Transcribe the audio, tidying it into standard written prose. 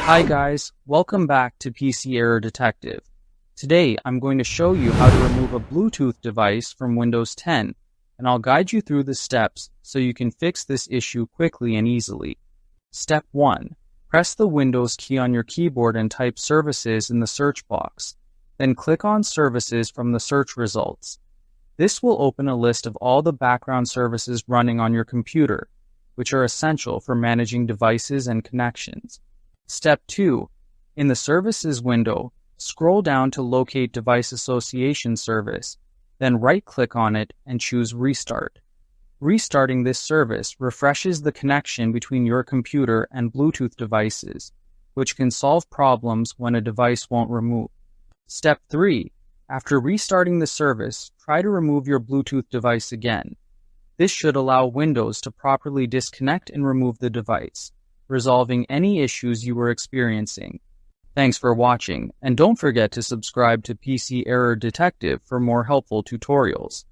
Hi guys, welcome back to PC Error Detective. Today I'm going to show you how to remove a Bluetooth device from Windows 10, and I'll guide you through the steps so you can fix this issue quickly and easily. Step 1. Press the Windows key on your keyboard and type Services in the search box. Then click on Services from the search results. This will open a list of all the background services running on your computer, which are essential for managing devices and connections. Step 2. In the Services window, scroll down to locate Device Association Service, then right-click on it and choose Restart. Restarting this service refreshes the connection between your computer and Bluetooth devices, which can solve problems when a device won't remove. Step 3. After restarting the service, try to remove your Bluetooth device again. This should allow Windows to properly disconnect and remove the device, resolving any issues you were experiencing. Thanks for watching, and don't forget to subscribe to PC Error Detective for more helpful tutorials.